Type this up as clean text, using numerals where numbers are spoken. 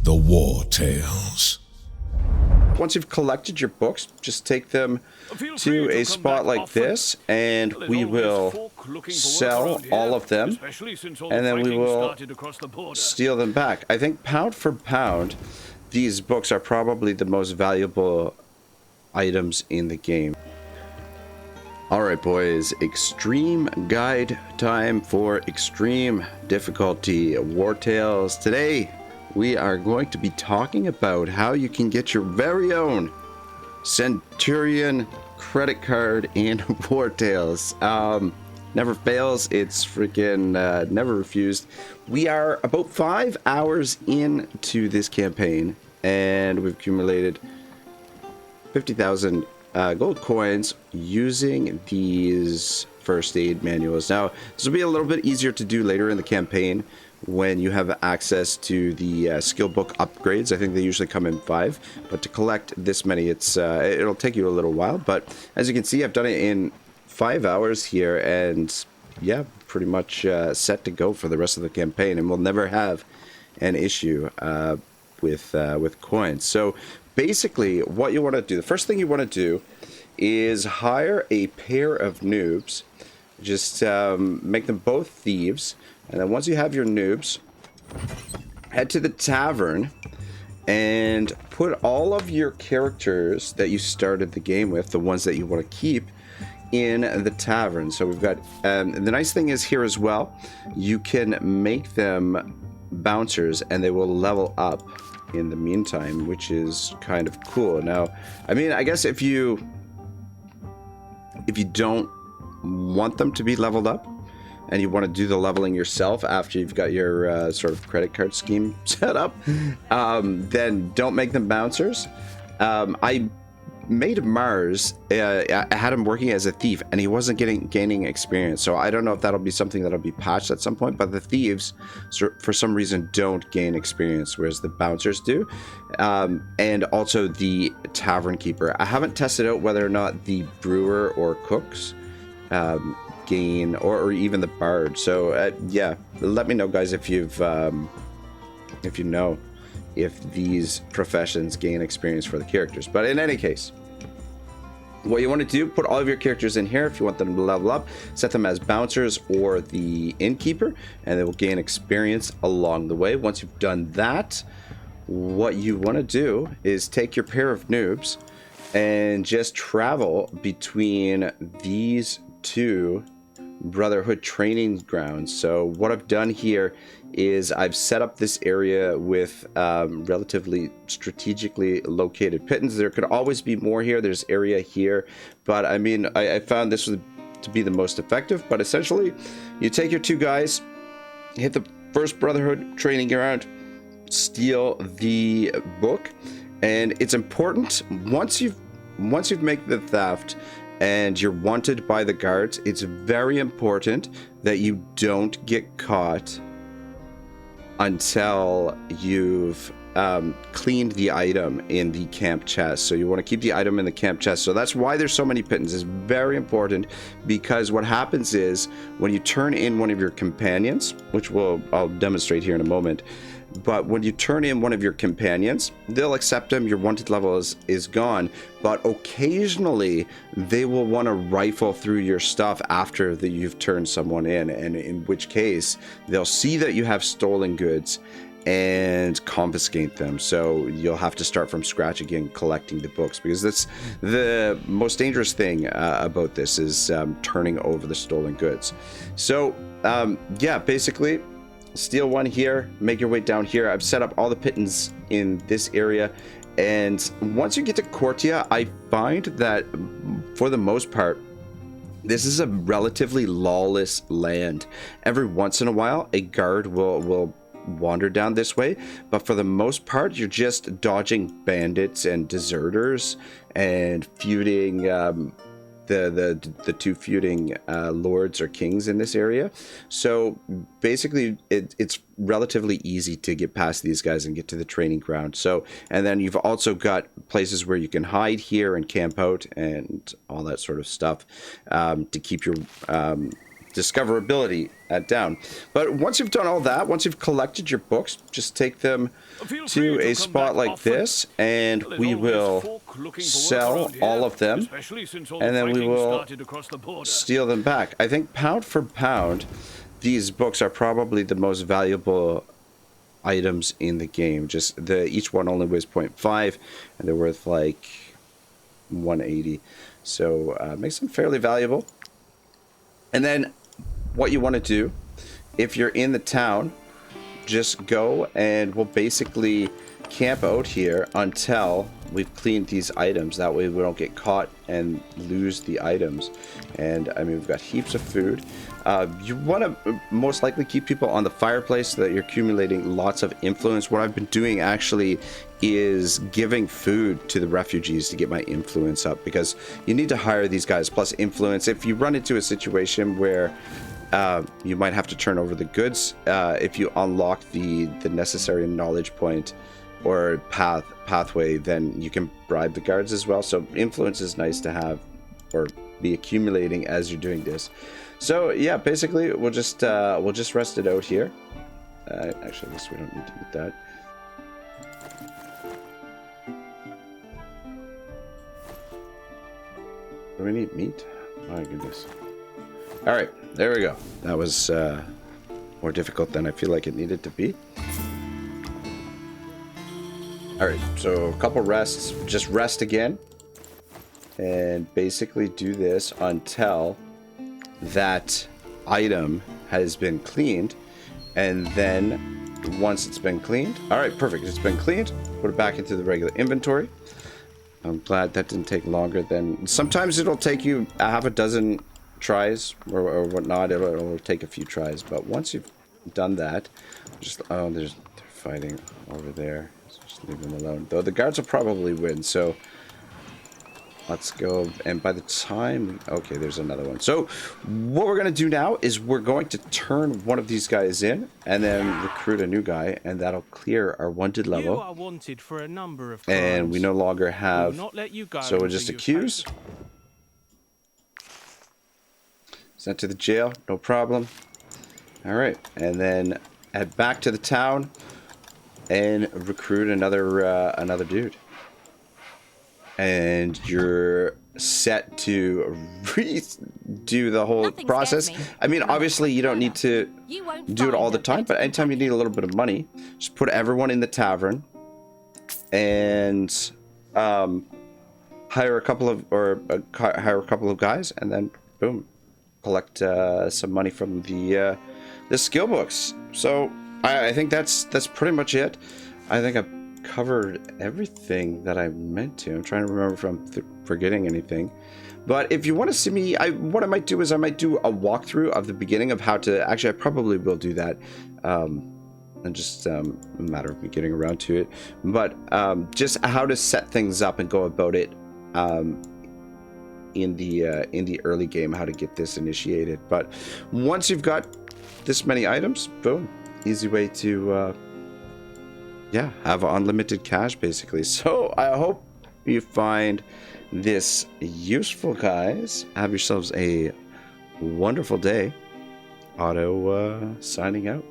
the Wartales. Once you've collected your books, just take them to a spot like this, and we will sell all of them, and then we will steal them back. I think pound for pound, these books are probably the most valuable items in the game. Alright boys, extreme guide time for extreme difficulty Wartales. Today we are going to be talking about how you can get your very own Centurion credit card in Wartales. Never fails, it's freaking never refused. We are about 5 hours into this campaign and we've accumulated 50,000 gold coins using these first aid manuals. Now, this will be a little bit easier to do later in the campaign when you have access to the skill book upgrades. I think they usually come in 5, but to collect this many, it'll take you a little while. But as you can see, I've done it in 5 hours here, and yeah, pretty much set to go for the rest of the campaign, and we'll never have an issue with coins. So basically, what you want to do, the first thing you want to do is hire a pair of noobs. Just make them both thieves. And then once you have your noobs, head to the tavern and put all of your characters that you started the game with, the ones that you want to keep, in the tavern. So we've got, the nice thing is here as well, you can make them bouncers and they will level up in the meantime, which is kind of cool. Now, I mean, I guess if you don't want them to be leveled up and you want to do the leveling yourself after you've got your sort of credit card scheme set up, then don't make them bouncers. I made Mars, I had him working as a thief, and he wasn't gaining experience. So I don't know if that'll be something that'll be patched at some point, but the thieves, for some reason, don't gain experience, whereas the bouncers do. And also the tavern keeper. I haven't tested out whether or not the brewer or cooks gain, or even the bard. So yeah, let me know, guys, if you know if these professions gain experience for the characters. But in any case, what you want to do, put all of your characters in here. If you want them to level up, set them as bouncers or the innkeeper, and they will gain experience along the way. Once you've done that, what you want to do is take your pair of noobs and just travel between these two Brotherhood training grounds. So what I've done here is I've set up this area with relatively strategically located pittons. There could always be more here. There's area here, but I mean, I found this was to be the most effective. But essentially, you take your two guys, hit the first Brotherhood training ground, steal the book, and it's important once you've made the theft and you're wanted by the guards, it's very important that you don't get caught until you've cleaned the item in the camp chest. So you want to keep the item in the camp chest. So that's why there's so many pittons. It's very important, because what happens is when you turn in one of your companions, which I'll demonstrate here in a moment, but when you turn in one of your companions, they'll accept them. Your wanted level is gone, but occasionally they will want to rifle through your stuff after you've turned someone in, and in which case they'll see that you have stolen goods and confiscate them. So you'll have to start from scratch again collecting the books, because that's the most dangerous thing about this is turning over the stolen goods. So yeah, basically steal one here, make your way down here. I've set up all the pittons in this area, and once you get to Cortia, I find that for the most part this is a relatively lawless land. Every once in a while a guard will wander down this way, but for the most part you're just dodging bandits and deserters and feuding the two feuding lords or kings in this area. So basically it's relatively easy to get past these guys and get to the training ground. So, and then you've also got places where you can hide here and camp out and all that sort of stuff to keep your discoverability down. But once you've done all that, once you've collected your books, just take them to a spot like this, and we will sell all of them, and then we will steal them back. I think pound for pound, these books are probably the most valuable items in the game. Just each one only weighs 0.5, and they're worth like 180. So makes them fairly valuable. And then what you want to do, if you're in the town, just go and we'll basically camp out here until we've cleaned these items. That way we don't get caught and lose the items. And I mean, we've got heaps of food. You want to most likely keep people on the fireplace so that you're accumulating lots of influence. What I've been doing actually is giving food to the refugees to get my influence up, because you need to hire these guys plus influence. If you run into a situation where you might have to turn over the goods, if you unlock the necessary knowledge point or pathway, then you can bribe the guards as well. So influence is nice to have or be accumulating as you're doing this. So yeah, basically we'll just rest it out here. Actually, I guess we don't need to eat that. Do we need meat? My goodness. All right, there we go. That was more difficult than I feel like it needed to be. All right, so a couple rests. Just rest again. And basically do this until that item has been cleaned. And then once it's been cleaned, all right, perfect. It's been cleaned. Put it back into the regular inventory. I'm glad that didn't take longer than... Sometimes it'll take you a half a dozen tries or whatnot. It'll take a few tries. But once you've done that, just... Oh, they're fighting over there. So just leave them alone. Though the guards will probably win, so... Let's go, and by the time... Okay, there's another one. So, what we're going to do now is we're going to turn one of these guys in, and then recruit a new guy, and that'll clear our wanted level. You are wanted for a number of and crimes. we no longer have... We will not let you go so we'll just accuse. Sent to the jail, no problem. Alright, and then head back to the town, and recruit another dude. And you're set to redo the whole process. I mean, obviously, you don't need to do it all the time, but anytime you need a little bit of money, just put everyone in the tavern and hire a couple of guys, and then boom, collect some money from the skill books. So I think that's pretty much it. I think I've covered everything that I meant to. I'm trying to remember if I'm forgetting anything. But if you want to see me, what I might do is I might do a walkthrough of the beginning of how to... Actually, I probably will do that. And just a matter of me getting around to it. But just how to set things up and go about it in the early game, how to get this initiated. But once you've got this many items, boom, easy way to... yeah, have unlimited cash, basically. So I hope you find this useful, guys. Have yourselves a wonderful day. Otto signing out.